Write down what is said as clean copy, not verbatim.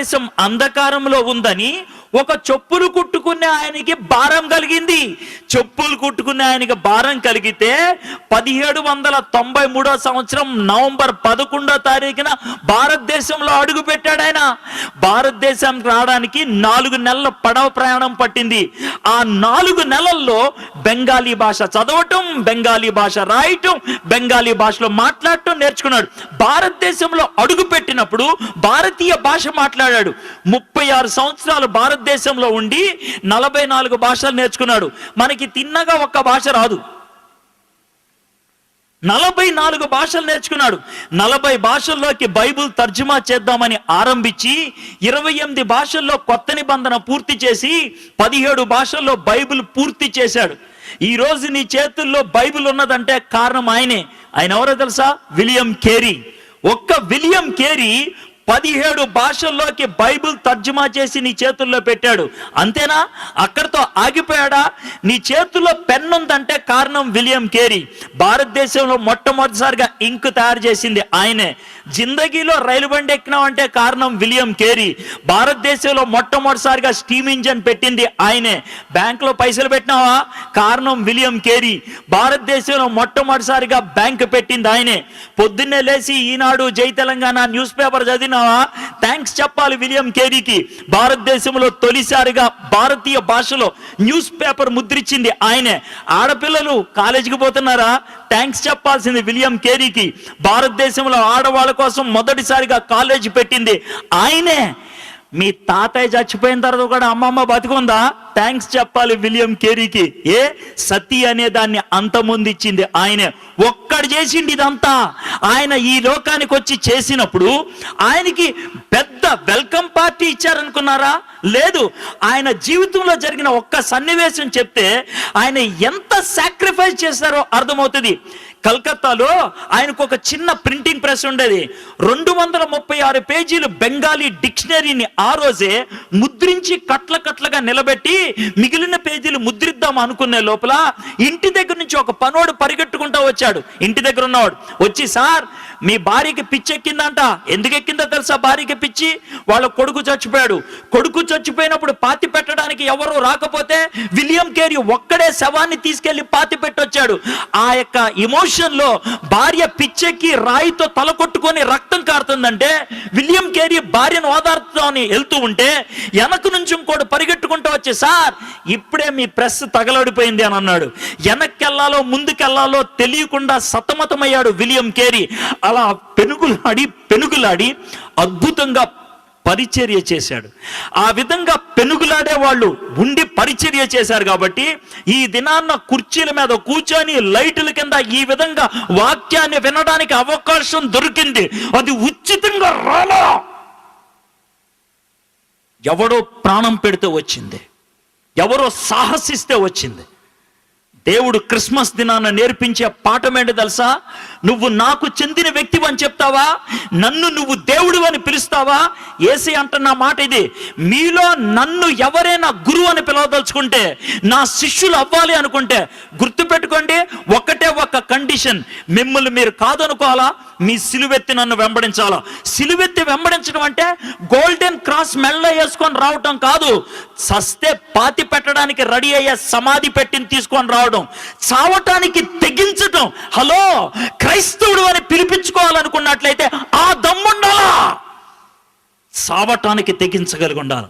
భారతదేశం అంధకారంలో ఉందని ఒక చెప్పులు కుట్టుకునే ఆయనకి భారం కలిగింది. చెప్పులు కుట్టుకునే ఆయనకి భారం కలిగితే 1793 సంవత్సరం నవంబర్ 11వ తారీఖున భారతదేశంలో అడుగు పెట్టాడు ఆయన. భారతదేశానికి రావడానికి 4 నెలల పడవ ప్రయాణం పట్టింది. ఆ 4 నెలల్లో బెంగాలీ భాష చదవటం, బెంగాలీ భాష రాయటం, బెంగాలీ భాషలో మాట్లాడటం నేర్చుకున్నాడు. భారతదేశంలో అడుగు పెట్టినప్పుడు భారతీయ భాష మాట్లాడాడు. 36 సంవత్సరాలు భారతదేశంలో ఉండి 44 భాషలు నేర్చుకున్నాడు. మనకి తిన్నగా ఒక్క భాష రాదు, 44 భాషలు నేర్చుకున్నాడు. 40 భాషల్లోకి బైబిల్ తర్జుమా చేద్దామని ఆరంభించి 28 భాషల్లో కొత్త నిబంధన పూర్తి చేసి 17 భాషల్లో బైబిల్ పూర్తి చేశాడు. ఈ రోజు నీ చేతుల్లో బైబిల్ ఉన్నదంటే కారణం ఆయనే. ఆయన ఎవరో తెలుసా? William Carey. ఒక్క విలియం కేరీ 17 భాషల్లోకి బైబిల్ తర్జుమా చేసి నీ చేతుల్లో పెట్టాడు. అంతేనా? అక్కడితో ఆగిపోయాడా? నీ చేతుల్లో పెన్ ఉందంటే కారణం విలియం కేరీ. భారతదేశంలో మొట్టమొదటిసారిగా ఇంక్ తయారు చేసింది ఆయనే. జిందగీలో రైలు బండి ఎక్కినావంటే కారణం విలియం కేరీ. భారతదేశంలో మొట్టమొదటిసారిగా స్టీమ్ ఇంజన్ పెట్టింది ఆయనే. బ్యాంకులో పైసలు పెట్టినావా? కారణం విలియం కేరీ. భారతదేశంలో మొట్టమొదటిసారిగా బ్యాంక్ పెట్టింది ఆయనే. పొద్దున్నే లేచి ఈనాడు, జై తెలంగాణ న్యూస్ పేపర్ చదివిన థ్యాంక్స్ చెప్పాలి విలియం కేరీకి. భారతదేశంలో తొలిసారిగా భారతీయ భాషలో న్యూస్ పేపర్ ముద్రించింది ఆయనే. ఆడపిల్లలు కాలేజీకి పోతున్నారా? థ్యాంక్స్ చెప్పాల్సింది విలియం కేరీకి. భారతదేశంలో ఆడవాళ్ళ కోసం మొదటిసారిగా కాలేజీ పెట్టింది ఆయనే. మీ తాతయ్య చచ్చిపోయిన తర్వాత కూడా అమ్మమ్మ బతికుందా? థ్యాంక్స్ చెప్పాలి విలియం కేరీకి. సతీ అనే దాన్ని అంతమొందిచ్చింది ఆయనే. ఒక్కడు చేసిండి ఇదంతా. ఆయన ఈ లోకానికి వచ్చి చేసినప్పుడు ఆయనకి పెద్ద వెల్కమ్ పార్టీ ఇచ్చారనుకున్నారా? లేదు. ఆయన జీవితంలో జరిగిన ఒక్క సన్నివేశం చెప్తే ఆయన ఎంత సాక్రిఫైస్ చేశారో అర్థమవుతుంది. కలకత్తాలో ఆయనకు ఒక చిన్న ప్రింటింగ్ ప్రెస్ ఉండేది. 236 పేజీలు బెంగాలీ డిక్షనరీని ఆ రోజే ముద్రించి కట్లగా నిలబెట్టి మిగిలిన పేజీలు ముద్రిద్దాం అనుకునే లోపల ఇంటి దగ్గర నుంచి ఒక పనోడు పరిగెట్టుకుంటూ వచ్చాడు. ఇంటి దగ్గర ఉన్నవాడు వచ్చి, సార్ మీ భార్యకి పిచ్చి ఎక్కిందంట. ఎందుకు ఎక్కిందో తెలుసా? భార్యకి పిచ్చి. వాళ్ళ కొడుకు చచ్చిపోయాడు. కొడుకు చచ్చిపోయినప్పుడు పాతి పెట్టడానికి ఎవరు రాకపోతే విలియం కేరీ ఒక్కడే శవాన్ని తీసుకెళ్లి పాతి పెట్టొచ్చాడు. ఆ యొక్క ఎమోషన్ లో భార్య పిచ్చెక్కి రాయితో తల కొట్టుకొని రక్తం కారుతుందంటే విలియం కేరీ భార్యను ఓదార్చుతామని వెళ్తూ ఉంటే వెనక నుంచి ఇంకోటి పరిగెట్టుకుంటూ వచ్చి, సార్ ఇప్పుడే మీ ప్రెస్ తగలడిపోయింది అని అన్నాడు. వెనక్కెళ్లాలో ముందుకెళ్లాలో తెలియకుండా సతమతమయ్యాడు విలియం కేరీ. అలా పెనుగులాడి అద్భుతంగా పరిచర్య చేశాడు. ఆ విధంగా పెనుగులాడే వాళ్ళు ఉండి పరిచర్య చేశారు కాబట్టి ఈ దినాన్న కుర్చీల మీద కూర్చొని లైటుల కింద ఈ విధంగా వాక్యాన్ని వినడానికి అవకాశం దొరికింది. అది ఉచితంగా రాలా, ఎవడో ప్రాణం పెడితే వచ్చింది, ఎవరో సాహసిస్తే వచ్చింది. దేవుడు క్రిస్మస్ దినాన నేర్పించే పాఠం ఏంటి తెలుసా? నువ్వు నాకు చెందిన వ్యక్తివి అని చెప్తావా? నన్ను నువ్వు దేవుడు అని పిలుస్తావా? యేసే అంటున్న మాట ఇది. మీలో నన్ను ఎవరైనా గురువు అని పిలవదలుచుకుంటే, నా శిష్యులు అవ్వాలి అనుకుంటే గుర్తుపెట్టుకోండి, ఒకటే ఒక కండిషన్. మిమ్మల్ని మీరు కాదనుకోవాలా, మీ సిలువెత్తి నన్ను వెంబడించాలా. సిలువెత్తి వెంబడించడం అంటే గోల్డెన్ క్రాస్ మెళ్ళ వేసుకొని రావటం కాదు. సస్తే పాతి పెట్టడానికి రెడీ అయ్యే సమాధి పెట్టిని తీసుకొని రావడం, చావటానికి తెగించటం. హలో, క్రైస్తవుడు అని పిలిపించుకోవాలనుకున్నట్లయితే ఆ దమ్ముండాలా, చావటానికి తెగించగలిగి ఉండాలి.